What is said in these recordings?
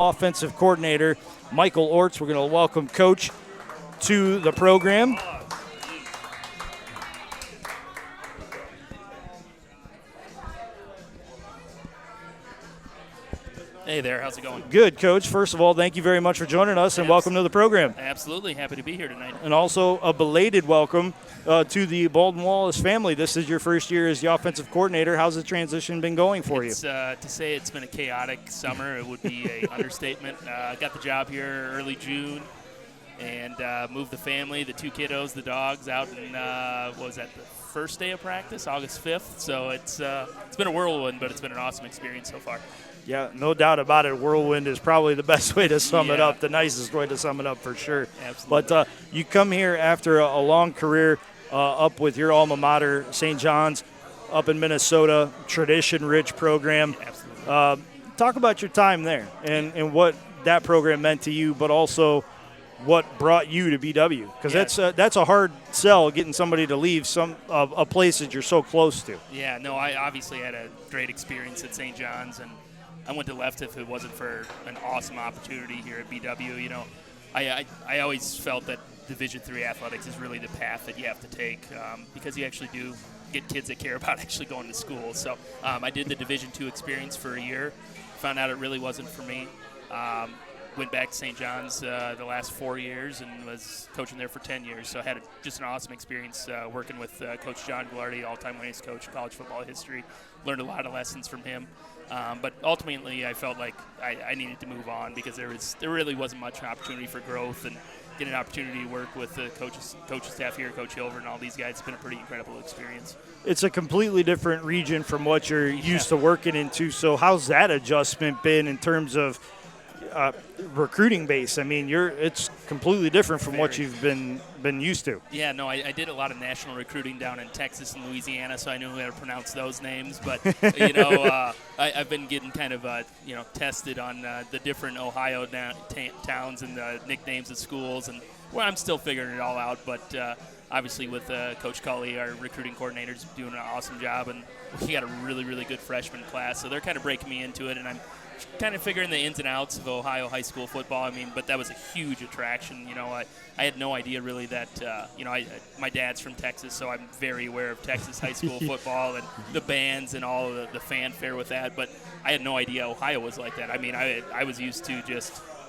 offensive coordinator, Michael Orts. We're going to welcome Coach to the program. Hey there, how's it going? Good, Coach. First of all, thank you very much for joining us, and welcome to the program. Absolutely, happy to be here tonight. And also a belated welcome to the Baldwin Wallace family. This is your first year as the offensive coordinator. How's the transition been going for you? To say it's been a chaotic summer, it would be an understatement. Got the job here early June and moved the family, the two kiddos, the dogs out, and what was that, the first day of practice, August 5th. So it's been a whirlwind, but it's been an awesome experience so far. Yeah, no doubt about it. Whirlwind is probably the best way to sum it up, the nicest way to sum it up for sure. Absolutely. But you come here after a long career up with your alma mater, St. John's, up in Minnesota, tradition-rich program. Absolutely. Talk about your time there and what that program meant to you, but also what brought you to BW, because that's a hard sell, getting somebody to leave a place that you're so close to. Yeah, no, I obviously had a great experience at St. John's, and I wouldn't have left if it wasn't for an awesome opportunity here at BW. You know, I always felt that Division III athletics is really the path that you have to take because you actually do get kids that care about actually going to school. So I did the Division II experience for a year, found out it really wasn't for me. Went back to St. John's the last 4 years and was coaching there for 10 years. So I had just an awesome experience working with Coach John Ghilardi, all-time winningest coach in college football history. Learned a lot of lessons from him. But ultimately, I felt like I needed to move on because there really wasn't much opportunity for growth, and getting an opportunity to work with the coaches staff here, Coach Hilver and all these guys, it's been a pretty incredible experience. It's a completely different region from what you're used to working into. So how's that adjustment been in terms of recruiting base? I mean, it's completely different from what you've been used to. Yeah, no, I did a lot of national recruiting down in Texas and Louisiana, so I knew how to pronounce those names. But I've been getting kind of tested on the different Ohio towns and the nicknames of schools, and I'm still figuring it all out. But obviously, with Coach Cully, our recruiting coordinator, is doing an awesome job, and we got a really, really good freshman class. So they're kind of breaking me into it, and I'm kind of figuring the ins and outs of Ohio high school football. I mean, but that was a huge attraction. You know, I had no idea really that, my dad's from Texas, so I'm very aware of Texas high school football and the bands and all of the fanfare with that. But I had no idea Ohio was like that. I mean, I was used to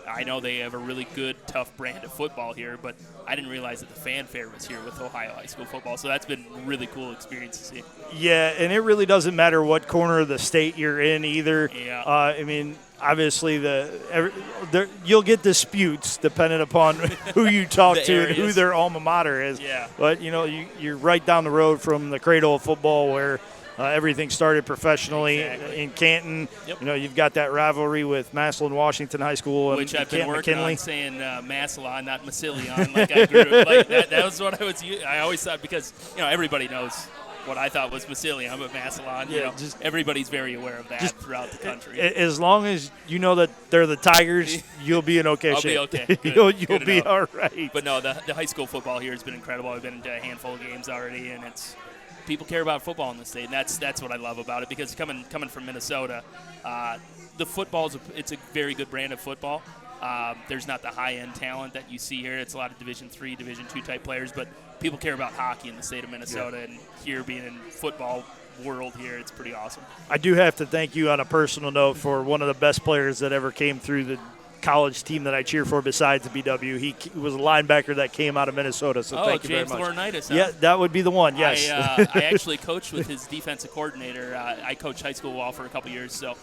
I know they have a really good, tough brand of football here, but I didn't realize that the fanfare was here with Ohio high school football. So that's been a really cool experience to see. Yeah, and it really doesn't matter what corner of the state you're in either. Yeah. I mean, obviously, you'll get disputes depending upon who you talk to and who their alma mater is. Yeah. But, you're right down the road from the cradle of football where everything started professionally in Canton. Yep. You've got that rivalry with Massillon Washington High School, which I've been working McKinley. on saying Massillon, not Massillon. Like I grew like that was what I always thought, because everybody knows what I thought was Massillon, but Massillon. Everybody's very aware of that throughout the country. As long as you know that they're the Tigers, you'll be in okay shape. I'll be okay. Good. You'll be all right. But no, the high school football here has been incredible. I've been to a handful of games already, and people care about football in the state, and that's what I love about it. Because coming from Minnesota, the football it's a very good brand of football. There's not the high-end talent that you see here. It's a lot of Division III, Division II type players, but people care about hockey in the state of Minnesota, and here being in football world here, it's pretty awesome. I do have to thank you on a personal note for one of the best players that ever came through the college team that I cheer for besides the BW. He was a linebacker that came out of Minnesota, so thank you very much. James Laurinaitis, huh? Yeah, that would be the one, yes. I actually coached with his defensive coordinator. I coached high school ball for a couple years, so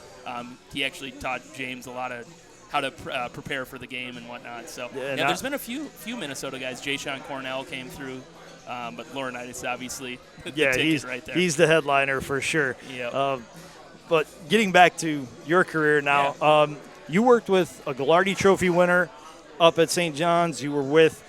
he actually taught James a lot of how to prepare for the game and whatnot. So there's been a few Minnesota guys. Jay-Sean Cornell came through, but Laurinaitis obviously he's right there. He's the headliner for sure. Yep. But getting back to your career now, you worked with a Ghilardi Trophy winner up at St. John's. You were with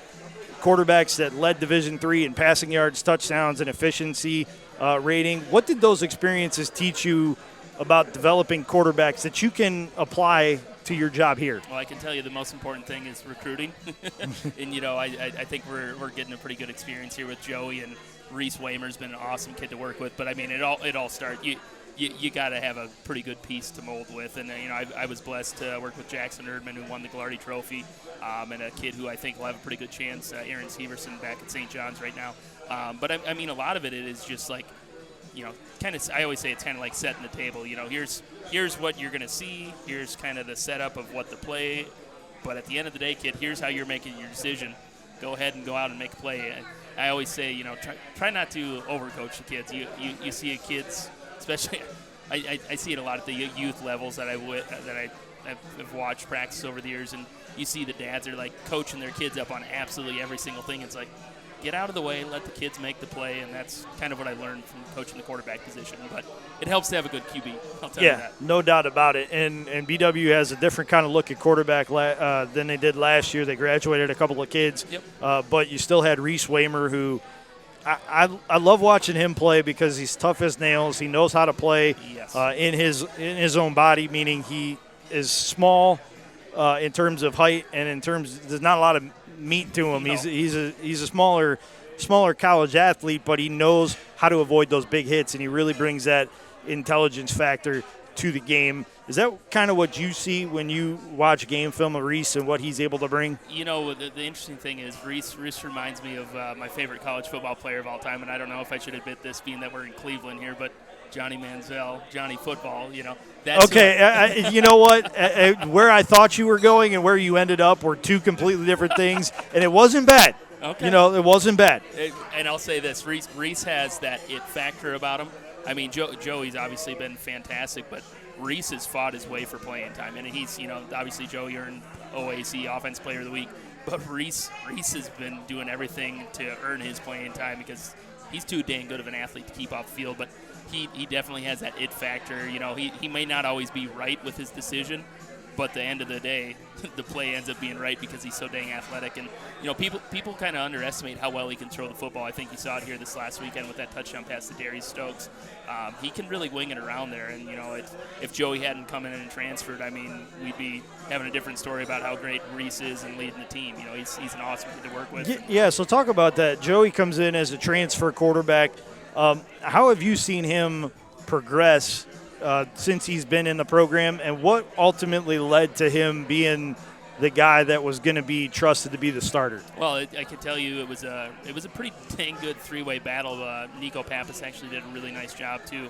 quarterbacks that led Division III in passing yards, touchdowns, and efficiency rating. What did those experiences teach you about developing quarterbacks that you can apply to your job here? Well, I can tell you the most important thing is recruiting. And, I think we're getting a pretty good experience here with Joey, and Rhys Weimer's been an awesome kid to work with. But, I mean, it all starts. You you got to have a pretty good piece to mold with. And, I was blessed to work with Jackson Erdman, who won the Glardy Trophy, and a kid who I think will have a pretty good chance, Aaron Severson, back at St. John's right now. But, I mean, a lot of it is just like, kind of, I always say it's kind of like setting the table. Here's what you're going to see. Here's kind of the setup of what to play. But at the end of the day, kid, here's how you're making your decision. Go ahead and go out and make a play. And I always say, try not to overcoach the kids. You see kids, especially, I see it a lot at the youth levels that I've watched practice over the years, and you see the dads are like coaching their kids up on absolutely every single thing. It's like, get out of the way, let the kids make the play, and that's kind of what I learned from coaching the quarterback position. But it helps to have a good QB, I'll tell you that. Yeah, no doubt about it. And BW has a different kind of look at quarterback than they did last year. They graduated a couple of kids. Yep. But you still had Rhys Weimer, who I love watching him play because he's tough as nails. He knows how to play in his own body, meaning he is small in terms of height and in terms – there's not a lot of – meat to him. No. He's a smaller college athlete, but he knows how to avoid those big hits, and he really brings that intelligence factor to the game. Is that kind of what you see when you watch game film of Rhys and what he's able to bring? The interesting thing is Rhys reminds me of my favorite college football player of all time, and I don't know if I should admit this being that we're in Cleveland here, but Johnny Manziel, Johnny Football, That's okay, you know what? Where I thought you were going and where you ended up were two completely different things, and it wasn't bad. Okay. It wasn't bad. And I'll say this, Rhys has that it factor about him. I mean, Joey's obviously been fantastic, but Rhys has fought his way for playing time. And he's, obviously Joey earned OAC Offensive Player of the Week, but Rhys has been doing everything to earn his playing time because he's too dang good of an athlete to keep off the field. But he definitely has that it factor. He may not always be right with his decision, but at the end of the day, the play ends up being right because he's so dang athletic. And, people kind of underestimate how well he can throw the football. I think you saw it here this last weekend with that touchdown pass to Darius Stokes. He can really wing it around there. And, if Joey hadn't come in and transferred, I mean, we'd be having a different story about how great Rhys is and leading the team. He's an awesome kid to work with. Yeah, so talk about that. Joey comes in as a transfer quarterback. How have you seen him progress since he's been in the program, and what ultimately led to him being the guy that was going to be trusted to be the starter? Well, I can tell you it was a pretty dang good three-way battle. Nico Pappas actually did a really nice job too,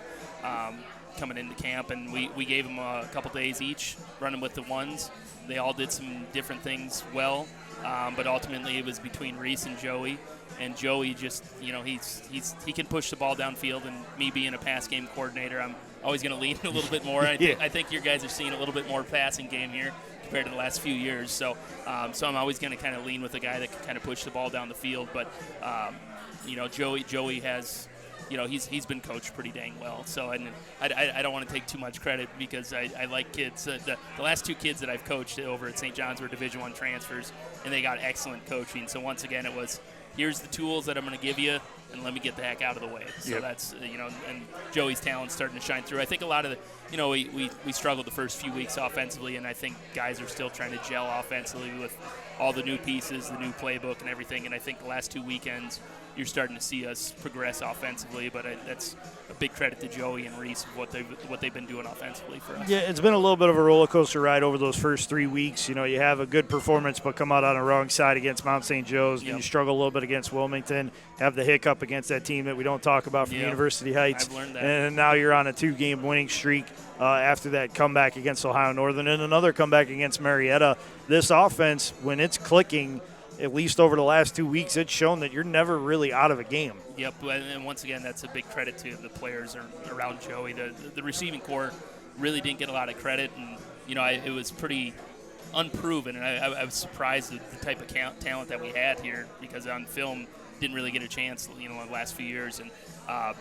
coming into camp, and we gave him a couple days each running with the ones. They all did some different things well, but ultimately it was between Rhys and Joey. And Joey just, he can push the ball downfield, and me being a pass game coordinator, I'm always going to lean a little bit more. I think your guys are seeing a little bit more passing game here compared to the last few years. So I'm always going to kind of lean with a guy that can kind of push the ball down the field. But, Joey has, he's been coached pretty dang well. So and I don't want to take too much credit because I like kids. The last two kids that I've coached over at St. John's were Division I transfers, and they got excellent coaching. So once again, it was, here's the tools that I'm going to give you, and let me get the heck out of the way. So that's, and Joey's talent's starting to shine through. I think a lot of we struggled the first few weeks offensively, and I think guys are still trying to gel offensively with all the new pieces, the new playbook and everything. And I think the last 2 weekends, you're starting to see us progress offensively, but that's a big credit to Joey and Rhys of what they've been doing offensively for us. Yeah, it's been a little bit of a roller coaster ride over those first 3 weeks. You have a good performance, but come out on the wrong side against Mount St. Joe's. You struggle a little bit against Wilmington, have the hiccup against that team that we don't talk about from University Heights. I've learned that. And now you're on a 2-game winning streak after that comeback against Ohio Northern and another comeback against Marietta. This offense, when it's clicking, at least over the last 2 weeks, it's shown that you're never really out of a game. Yep, and once again, that's a big credit to the players around Joey. The receiving core really didn't get a lot of credit, and it was pretty unproven, and I was surprised at the type of talent that we had here because on film didn't really get a chance, in the last few years, and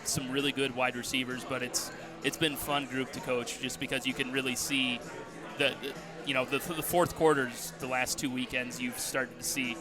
some really good wide receivers. But it's been a fun group to coach just because you can really see the fourth quarters, the last 2 weekends, you've started to see,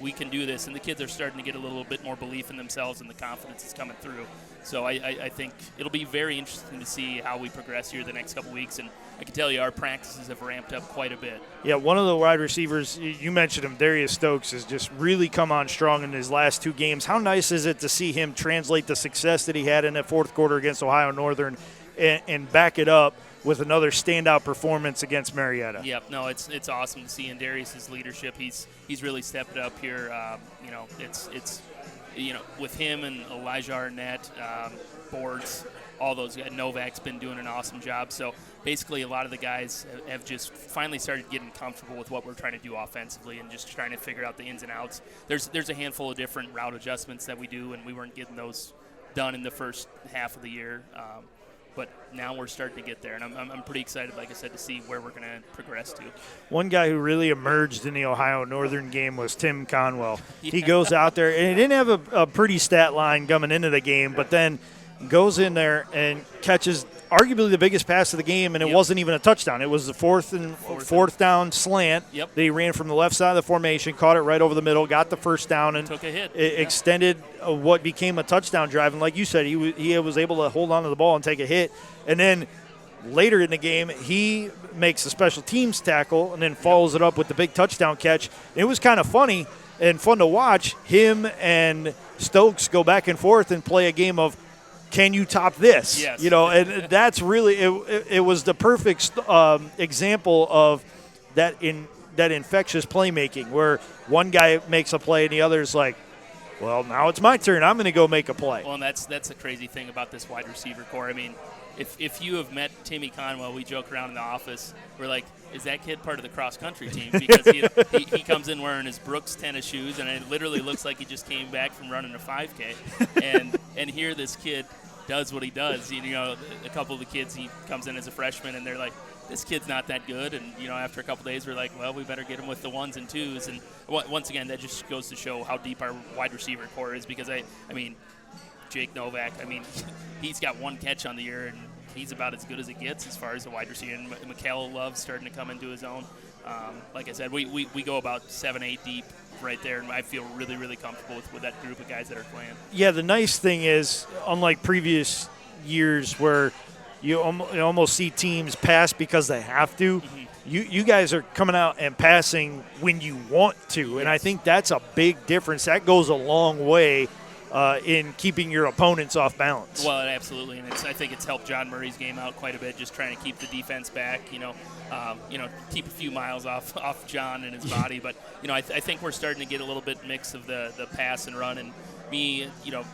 we can do this. And the kids are starting to get a little bit more belief in themselves, and the confidence is coming through. So I think it'll be very interesting to see how we progress here the next couple weeks. And I can tell you our practices have ramped up quite a bit. Yeah, one of the wide receivers, you mentioned him, Darius Stokes, has just really come on strong in his last 2 games. How nice is it to see him translate the success that he had in that fourth quarter against Ohio Northern and back it up with another standout performance against Marietta. Yep, no, it's awesome to see in Darius's leadership. He's really stepped it up here. It's with him and Elijah Arnett, Boards, all those guys. Novak's been doing an awesome job. So basically, a lot of the guys have just finally started getting comfortable with what we're trying to do offensively and just trying to figure out the ins and outs. There's a handful of different route adjustments that we do, and we weren't getting those done in the first half of the year. But now we're starting to get there, and I'm pretty excited, like I said, to see where we're going to progress to. One guy who really emerged in the Ohio Northern game was Tim Conwell. Yeah. He goes out there, and he didn't have a pretty stat line coming into the game, but then goes in there and catches arguably the biggest pass of the game, and it wasn't even a touchdown. It was the fourth down slant that he ran from the left side of the formation, caught it right over the middle, got the first down, and took a hit. Extended what became a touchdown drive. And like you said, he was able to hold on to the ball and take a hit. And then later in the game, he makes a special teams tackle and then follows it up with the big touchdown catch. It was kind of funny and fun to watch. Him and Stokes go back and forth and play a game of, can you top this? Yes. And that's really it was the perfect example of that infectious playmaking where one guy makes a play and the other's like, well, now it's my turn. I'm going to go make a play. Well, and that's the crazy thing about this wide receiver core. I mean, if you have met Timmy Conwell, we joke around in the office. We're like, is that kid part of the cross-country team? Because he comes in wearing his Brooks tennis shoes, and it literally looks like he just came back from running a 5K. And here this kid does what he does. A couple of the kids, he comes in as a freshman, and they're like, this kid's not that good. And, after a couple of days, we're like, well, we better get him with the ones and twos. And once again, that just goes to show how deep our wide receiver core is because, I mean, Jake Novak, he's got one catch on the year, and he's about as good as it gets as far as a wide receiver. And Michael Love's starting to come into his own. Like I said, we go about 7-8 deep right there, and I feel really, really comfortable with that group of guys that are playing. Yeah, the nice thing is, unlike previous years where you almost see teams pass because they have to, you guys are coming out and passing when you want to, and I think that's a big difference. That goes a long way in keeping your opponents off balance. Well, absolutely, and I think it's helped John Murray's game out quite a bit, just trying to keep the defense back. Keep a few miles off John and his body. But I think we're starting to get a little bit mix of the pass and run. And me,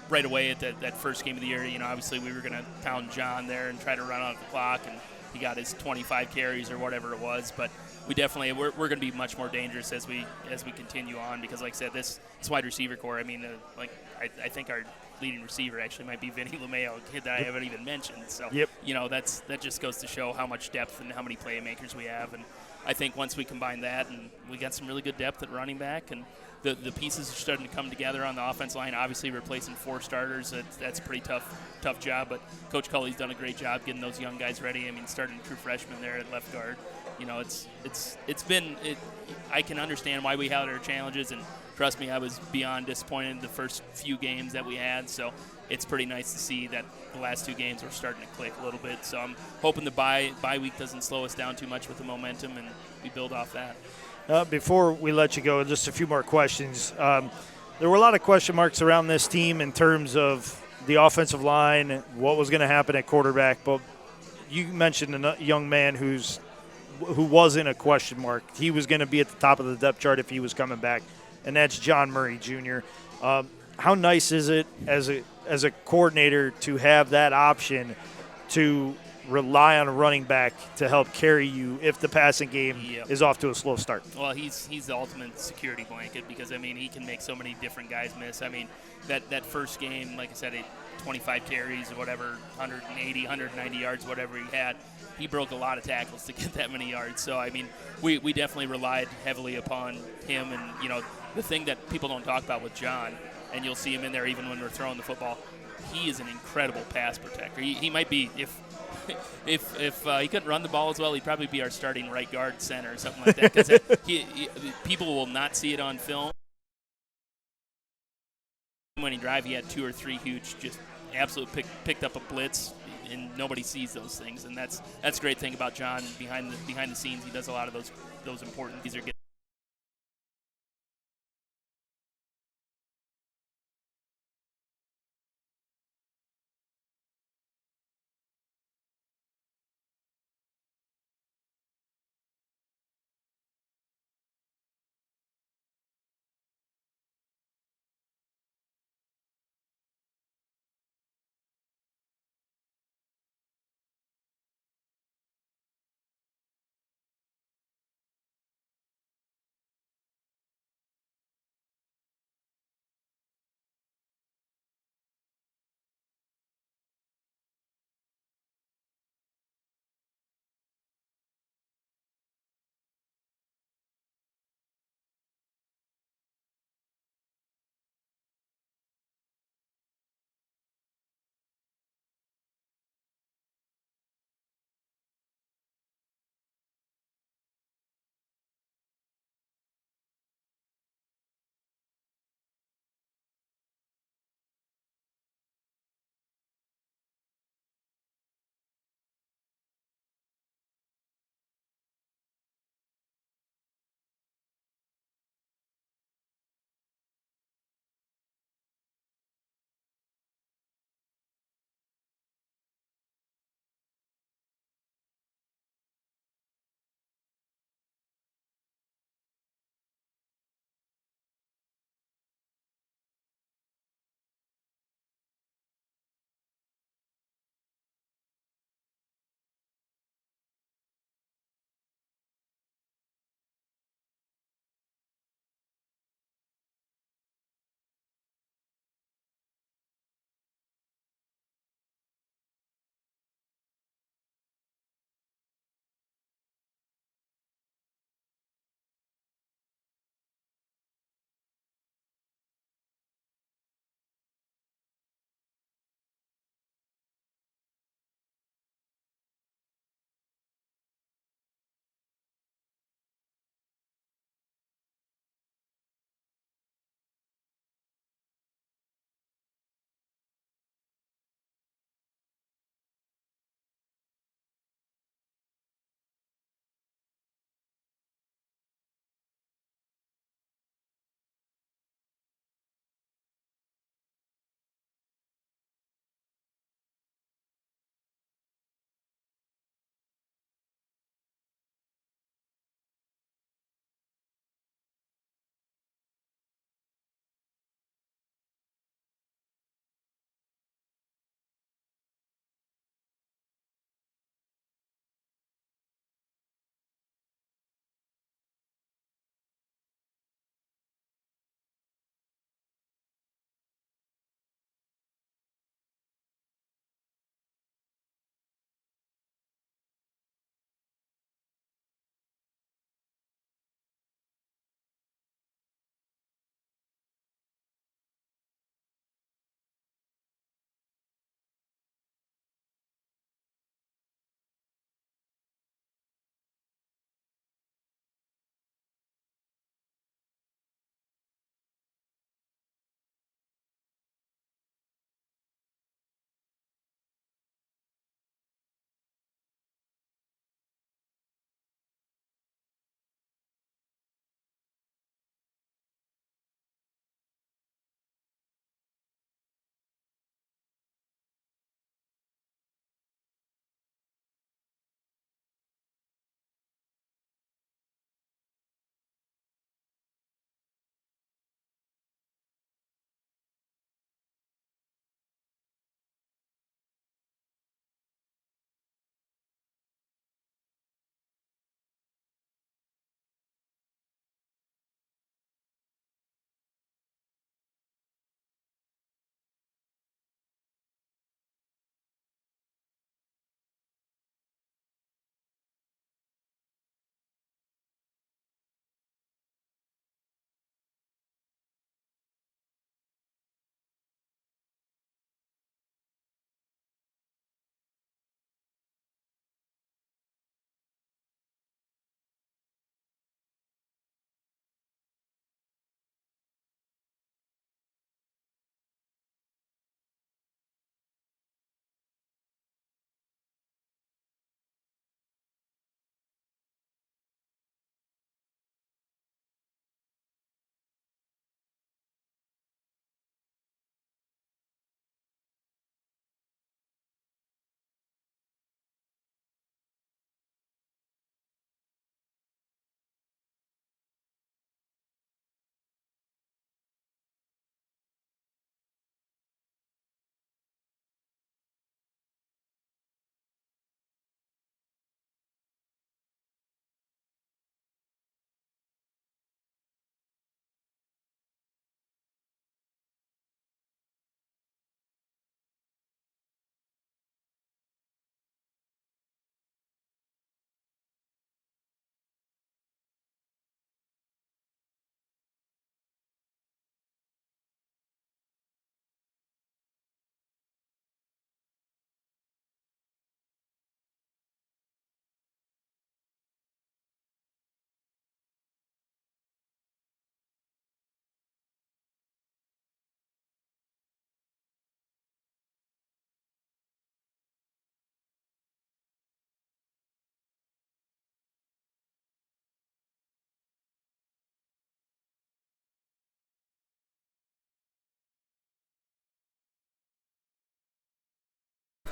right away at that first game of the year, obviously we were going to pound John there and try to run out the clock, and he got his 25 carries or whatever it was. But we definitely we're going to be much more dangerous as we continue on because, like I said, this wide receiver core. I think our leading receiver actually might be Vinny LeMayo, a kid that I haven't even mentioned. So, that just goes to show how much depth and how many playmakers we have. And I think once we combine that, and we got some really good depth at running back, and the pieces are starting to come together on the offense line. Obviously, replacing 4 starters, that's a pretty tough job. But Coach Culley's done a great job getting those young guys ready. Starting a true freshman there at left guard. I can understand why we had our challenges, and trust me, I was beyond disappointed in the first few games that we had. So it's pretty nice to see that the last 2 games are starting to click a little bit. So I'm hoping the bye week doesn't slow us down too much with the momentum, and we build off that. Before we let you go, just a few more questions. There were a lot of question marks around this team in terms of the offensive line, what was going to happen at quarterback. But you mentioned a young man who wasn't a question mark. He was going to be at the top of the depth chart if he was coming back, and that's John Murray Jr. How nice is it as a coordinator to have that option to rely on a running back to help carry you if the passing game is off to a slow start? Well, he's the ultimate security blanket because, he can make so many different guys miss. That first game, like I said, 25 carries or whatever, 180, 190 yards, whatever he had, he broke a lot of tackles to get that many yards. So, we definitely relied heavily upon him. And, the thing that people don't talk about with John, and you'll see him in there even when we're throwing the football, he is an incredible pass protector. He might be, if he couldn't run the ball as well, he'd probably be our starting right guard center or something like that because people will not see it on film. When he drive, he had 2 or 3 huge, just absolute picked up a blitz, and nobody sees those things. And that's a great thing about John behind the scenes. He does a lot of those important. These are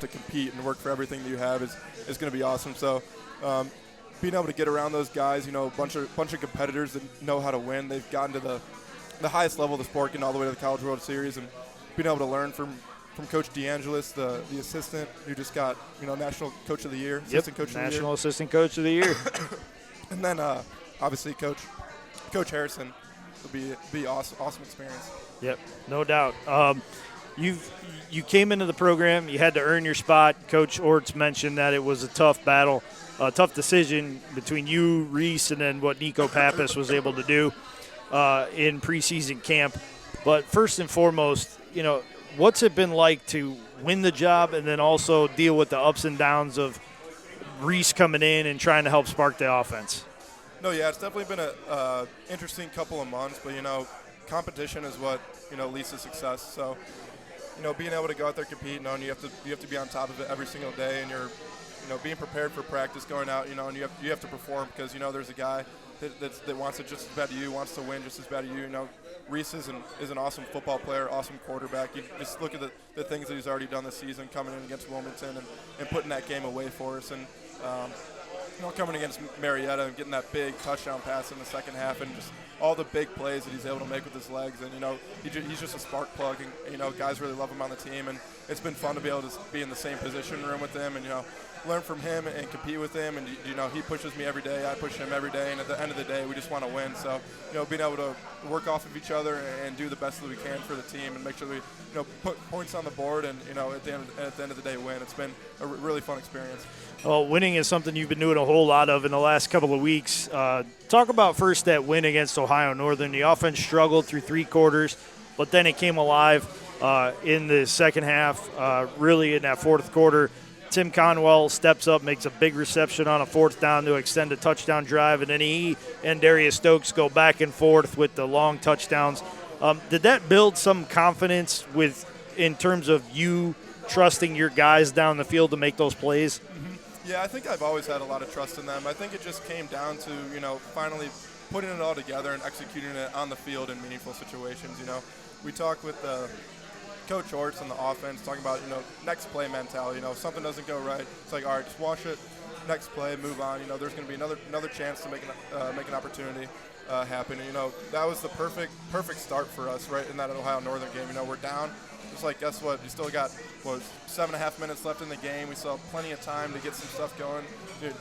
to compete and work for everything that you have is going to be awesome. So being able to get around those guys, a bunch of competitors that know how to win. They've gotten to the highest level of the sport, getting all the way to the College World Series, and being able to learn from Coach DeAngelis, the assistant who just got National Coach of the Year, Assistant Coach of the Year. National Assistant Coach of the Year. And then obviously Coach Harrison will be awesome experience. Yep, no doubt. You came into the program, you had to earn your spot. Coach Orts mentioned that it was a tough battle, a tough decision between you, Rhys, and then what Nico Pappas was able to do in preseason camp. But first and foremost, what's it been like to win the job and then also deal with the ups and downs of Rhys coming in and trying to help spark the offense? No, yeah, it's definitely been a interesting couple of months, but competition is what leads to success. So being able to go out there, compete, you have to be on top of it every single day, and you're being prepared for practice, going out, and you have to perform because there's a guy that wants it just as bad as you, wants to win just as bad as you. Rhys is an awesome football player, awesome quarterback. You just look at the things that he's already done this season, coming in against Wilmington and putting that game away for us, and coming against Marietta and getting that big touchdown pass in the second half, and just all the big plays that he's able to make with his legs. And he's just a spark plug, and guys really love him on the team, and it's been fun to be able to be in the same position room with him and learn from him and compete with him. And he pushes me every day, I push him every day, and at the end of the day we just want to win. So being able to work off of each other and do the best that we can for the team and make sure that we put points on the board and at the end of the day win. It's been a really fun experience. Well, winning is something you've been doing a whole lot of in the last couple of weeks. Talk about first that win against Ohio Northern. The offense struggled through 3 quarters, but then it came alive in the second half, really in that fourth quarter. Tim Conwell steps up, makes a big reception on a 4th down to extend a touchdown drive, and then he and Darius Stokes go back and forth with the long touchdowns. Did that build some confidence in terms of you trusting your guys down the field to make those plays? Mm-hmm. Yeah, I think I've always had a lot of trust in them. I think it just came down to, finally putting it all together and executing it on the field in meaningful situations. We talk with Coach Orts and the offense, talking about, next play mentality. If something doesn't go right, it's like, all right, just wash it, next play, move on. There's going to be another chance to make an opportunity happen. And, that was the perfect start for us right in that Ohio Northern game. We're down. It's like, guess what? We still got 7.5 minutes left in the game. We still have plenty of time to get some stuff going. Dude,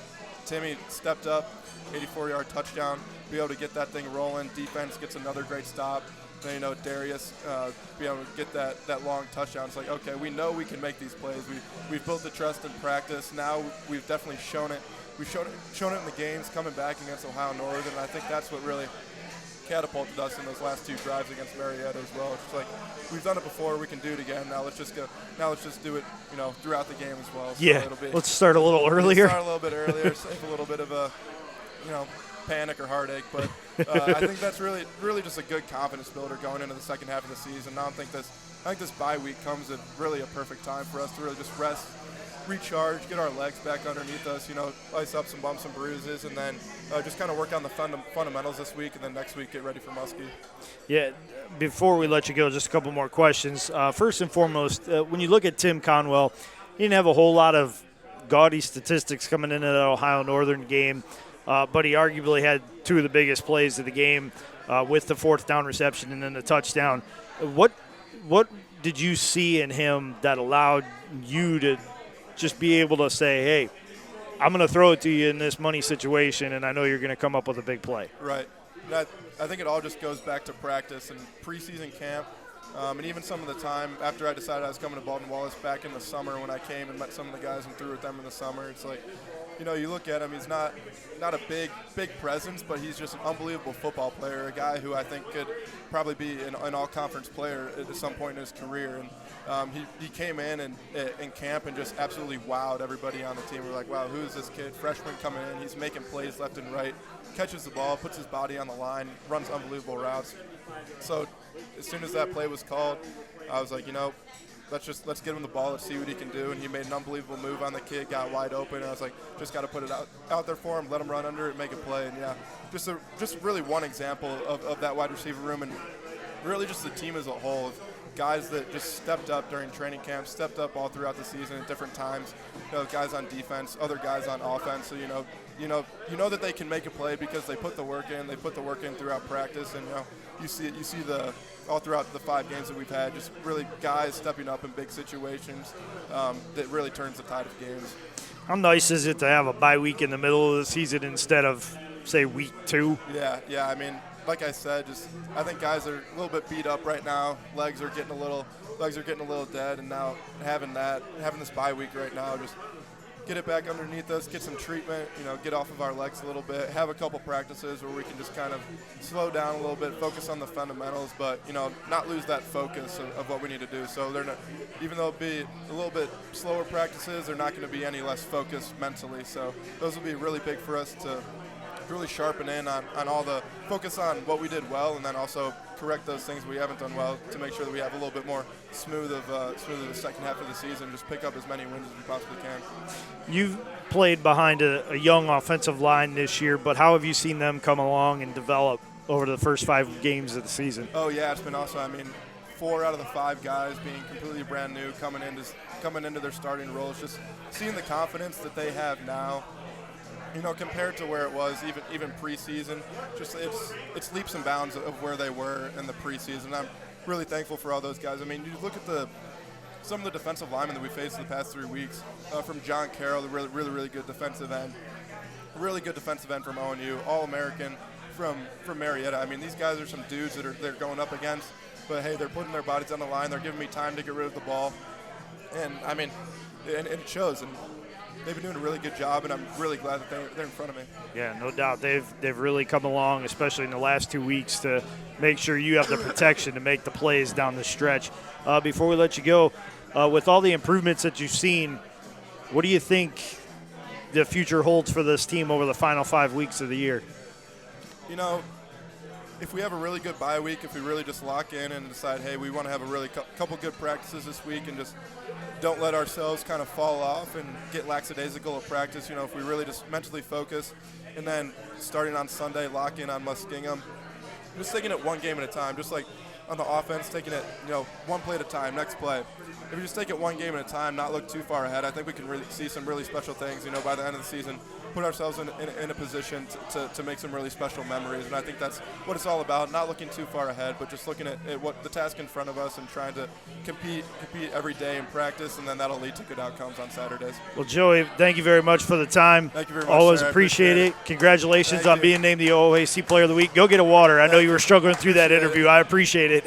Timmy stepped up, 84-yard touchdown, be able to get that thing rolling. Defense gets another great stop. Then, Darius be able to get that long touchdown. It's like, okay, we know we can make these plays. We've built the trust in practice. Now we've definitely shown it. We've shown it in the games coming back against Ohio Northern. And I think that's what really catapulted us in those last 2 drives against Marietta as well. It's just like, we've done it before, we can do it again. Now let's just do it, throughout the game as well. So yeah, let's start a little earlier. Start a little bit earlier, save a little bit of a, panic or heartache. But I think that's really just a good confidence builder going into the second half of the season. Now I think this bye week comes at really a perfect time for us to really just rest, recharge, get our legs back underneath us, ice up some bumps and bruises, and then just kind of work on the fundamentals this week, and then next week get ready for Muskie. Yeah, before we let you go, just a couple more questions. First and foremost, when you look at Tim Conwell, he didn't have a whole lot of gaudy statistics coming into that Ohio Northern game, but he arguably had 2 of the biggest plays of the game with the 4th down reception and then the touchdown. What did you see in him that allowed you to just be able to say, hey, I'm going to throw it to you in this money situation, and I know you're going to come up with a big play? Right. I think it all just goes back to practice and preseason camp, and even some of the time after I decided I was coming to Baldwin Wallace back in the summer when I came and met some of the guys and threw with them in the summer. It's like, you look at him, he's not a big presence, but he's just an unbelievable football player, a guy who I think could probably be an all-conference player at some point in his career. And he came in camp and just absolutely wowed everybody on the team. We're like, wow, who is this kid? Freshman coming in, he's making plays left and right, catches the ball, puts his body on the line, runs unbelievable routes. So as soon as that play was called, I was like, let's get him the ball, let's see what he can do. And he made an unbelievable move on the kid, got wide open. And I was like, just got to put it out there for him, let him run under it, make a play. And yeah, just really one example of that wide receiver room, and really just the team as a whole of guys that just stepped up during training camp, stepped up all throughout the season at different times. Guys on defense, other guys on offense. So you know that they can make a play because they put the work in. They put the work in throughout practice, and you see the all throughout the 5 games that we've had, just really guys stepping up in big situations that really turns the tide of games. How nice is it to have a bye week in the middle of the season instead of, say, week 2? Yeah. I mean, like I said, I think guys are a little bit beat up right now. Legs are getting a little dead, and now having this bye week right now, just get it back underneath us, get some treatment, get off of our legs a little bit, have a couple practices where we can just kind of slow down a little bit, focus on the fundamentals, but not lose that focus of what we need to do. So they're not, even though it'll be a little bit slower practices, they're not going to be any less focused mentally. So those will be really big for us to really sharpen in on all the focus on what we did well, and then also correct those things we haven't done well to make sure that we have a little bit more smooth of the second half of the season, just pick up as many wins as we possibly can. You've played behind a young offensive line this year, but how have you seen them come along and develop over the first 5 games of the season? Oh yeah, it's been awesome. I mean, 4 out of the 5 guys being completely brand new, coming into their starting roles, just seeing the confidence that they have now. Compared to where it was even preseason, just it's leaps and bounds of where they were in the preseason. I'm really thankful for all those guys. I mean, you look at some of the defensive linemen that we faced in the past 3 weeks, from John Carroll, the really good defensive end, from ONU, All-American from Marietta. I mean, these guys are some dudes that they're going up against, but hey, they're putting their bodies on the line. They're giving me time to get rid of the ball, and I mean, and it shows. And they've been doing a really good job, and I'm really glad that they're in front of me. Yeah, no doubt. They've really come along, especially in the last 2 weeks, to make sure you have the protection to make the plays down the stretch. Before we let you go, with all the improvements that you've seen, what do you think the future holds for this team over the final 5 weeks of the year? If we have a really good bye week, if we really just lock in and decide, hey, we want to have a really couple good practices this week and just don't let ourselves kind of fall off and get lackadaisical at practice, if we really just mentally focus and then starting on Sunday, lock in on Muskingum, just taking it one game at a time, just like on the offense, taking it, one play at a time, next play. If we just take it one game at a time, not look too far ahead, I think we can really see some really special things, by the end of the season, put ourselves in a position to make some really special memories. And I think that's what it's all about, not looking too far ahead, but just looking at what the task in front of us and trying to compete every day in practice, and then that'll lead to good outcomes on Saturdays. Well, Joey, thank you very much for the time. Thank you very much. Always sir. appreciate it. Congratulations on being named the OAC Player of the Week. Go get a water. I know you were struggling through that interview. I appreciate it.